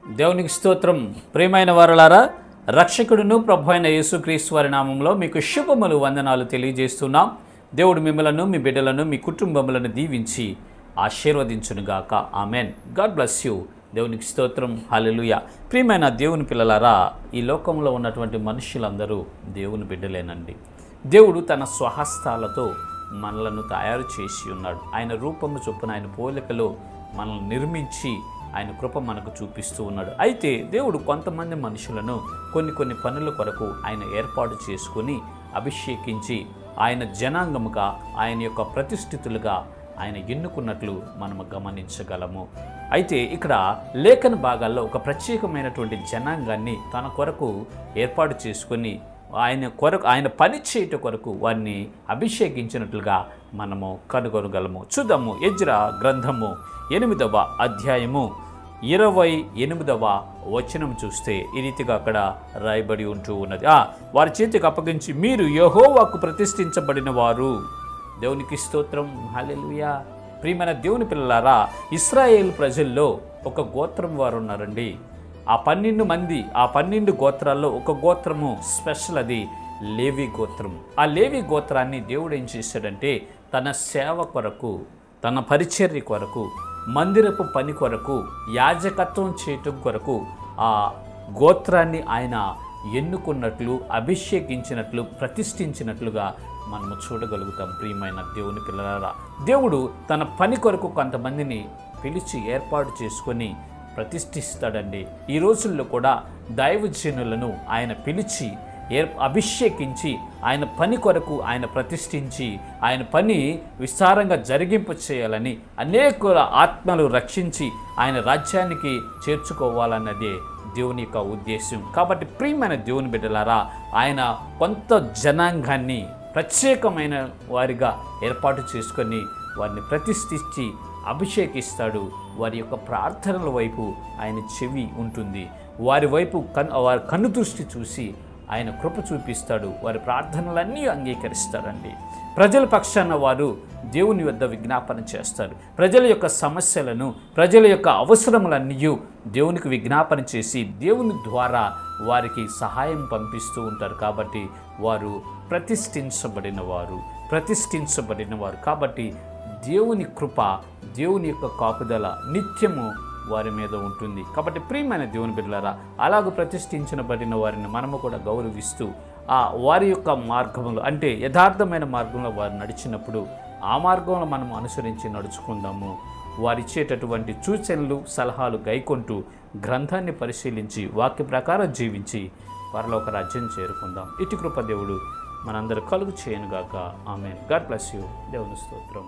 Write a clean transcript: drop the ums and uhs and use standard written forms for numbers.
దేవునికి స్తోత్రం. ప్రియమైన వారలారా, రక్షకుడును ప్రభువైన యేసుక్రీస్తు వారి నామంలో మీకు శుభములు వందనాలు తెలియజేస్తున్నాం. దేవుడు మిమ్మలను, మీ బిడ్డలను, మీ కుటుంబములను దీవించి ఆశీర్వదించునుగాక. ఆమెన్. God bless you. దేవునికి స్తోత్రం. హల్లెలూయా. ప్రియమైన దేవుని పిల్లలారా, ఈ లోకంలో ఉన్నటువంటి మనుషులందరూ దేవుని బిడ్డలేనండి. దేవుడు తన స్వహస్తాలతో మనలను తయారు చేసి ఉన్నాడు. ఆయన రూపము చొప్పున, ఆయన పోలికలో మనల్ని నిర్మించి ఆయన కృప మనకు చూపిస్తూ ఉన్నాడు. అయితే దేవుడు కొంతమంది మనుషులను కొన్ని పనుల కొరకు ఆయన ఏర్పాటు చేసుకొని అభిషేకించి ఆయన జనాంగముగా, ఆయన యొక్క ప్రతిష్ఠితులుగా ఆయన ఎన్నుకున్నట్లు మనము గమనించగలము. అయితే ఇక్కడ లేఖన భాగాల్లో ఒక ప్రత్యేకమైనటువంటి జనాంగాన్ని తన కొరకు ఏర్పాటు చేసుకొని ఆయన పని చేయట కొరకు వారిని అభిషేకించినట్లుగా మనము కనుగొనగలము. చూద్దాము. ఎజ్రా గ్రంథము 8వ అధ్యాయము 28వ వచనం చూస్తే ఈ రీతిగా అక్కడ రాయబడి ఉంటూ ఉన్నది. వారి చేతికి అప్పగించి, మీరు యెహోవాకు ప్రతిష్ఠించబడిన వారు. దేవునికి స్తోత్రం. హల్లెలూయా. ప్రియమైన దేవుని పిల్లలారా, ఇశ్రాయేలు ప్రజల్లో ఒక గోత్రం వారు ఉన్నారండి. ఆ 12 మంది, ఆ 12 గోత్రాల్లో ఒక గోత్రము స్పెషల్, అది లేవి గోత్రం. ఆ లేవి గోత్రాన్ని దేవుడు ఏం చేశాడంటే తన సేవ కొరకు, తన పరిచర్య కొరకు, మందిరపు పని కొరకు, యాజకత్వం చేయటం కొరకు ఆ గోత్రాన్ని ఆయన ఎన్నుకున్నట్లు, అభిషేకించినట్లు, ప్రతిష్ఠించినట్లుగా మనము చూడగలుగుతాం. ప్రియమైన దేవుని పిల్లలారా, దేవుడు తన పని కొరకు కొంతమందిని పిలిచి ఏర్పాటు చేసుకొని ప్రతిష్ఠిస్తాడండి. ఈ రోజుల్లో కూడా దైవజనులను ఆయన పిలిచి అభిషేకించి ఆయన పని కొరకు ఆయన ప్రతిష్ఠించి ఆయన పని విస్తారంగా జరిగింపు చేయాలని, అనేక ఆత్మలు రక్షించి ఆయన రాజ్యానికి చేర్చుకోవాలన్నదే దేవుని యొక్క ఉద్దేశం. కాబట్టి ప్రియమైన దేవుని బిడ్డలారా, ఆయన కొంత జనాంగాన్ని ప్రత్యేకమైన వారిగా ఏర్పాటు చేసుకొని వారిని ప్రతిష్ఠించి అభిషేకిస్తాడు. వారి యొక్క ప్రార్థనల వైపు ఆయన చెవి ఉంటుంది. వారి వైపు వారి కన్ను దృష్టి చూసి ఆయన కృప చూపిస్తాడు. వారి ప్రార్థనలన్నీ అంగీకరిస్తారండి. ప్రజల పక్షాన వారు దేవుని వద్ద విజ్ఞాపన చేస్తారు. ప్రజల యొక్క సమస్యలను, ప్రజల యొక్క అవసరములన్నీ దేవునికి విజ్ఞాపన చేసి దేవుని ద్వారా వారికి సహాయం పంపిస్తూ ఉంటారు. కాబట్టి వారు ప్రతిష్ఠించబడిన వారు. కాబట్టి దేవుని కృప, దేవుని యొక్క కాపుదల నిత్యము వారి మీద ఉంటుంది. కాబట్టి ప్రియమైన దేవుని బిడ్డలారా, అలాగ ప్రతిష్ఠించబడిన వారిని మనము కూడా గౌరవిస్తూ వారి యొక్క మార్గంలో, అంటే యథార్థమైన మార్గంలో వారు నడిచినప్పుడు ఆ మార్గంలో మనం అనుసరించి నడుచుకుందాము. వారిచ్చేటటువంటి సూచనలు, సలహాలు గైకొంటూ గ్రంథాన్ని పరిశీలించి వాక్య ప్రకారం జీవించి పరలోక రాజ్యం చేరుకుందాం. ఇటు కృప దేవుడు మనందరూ కలుగు చేయనుగాక. ఆమేన్. God bless you. దేవుని స్తోత్రం.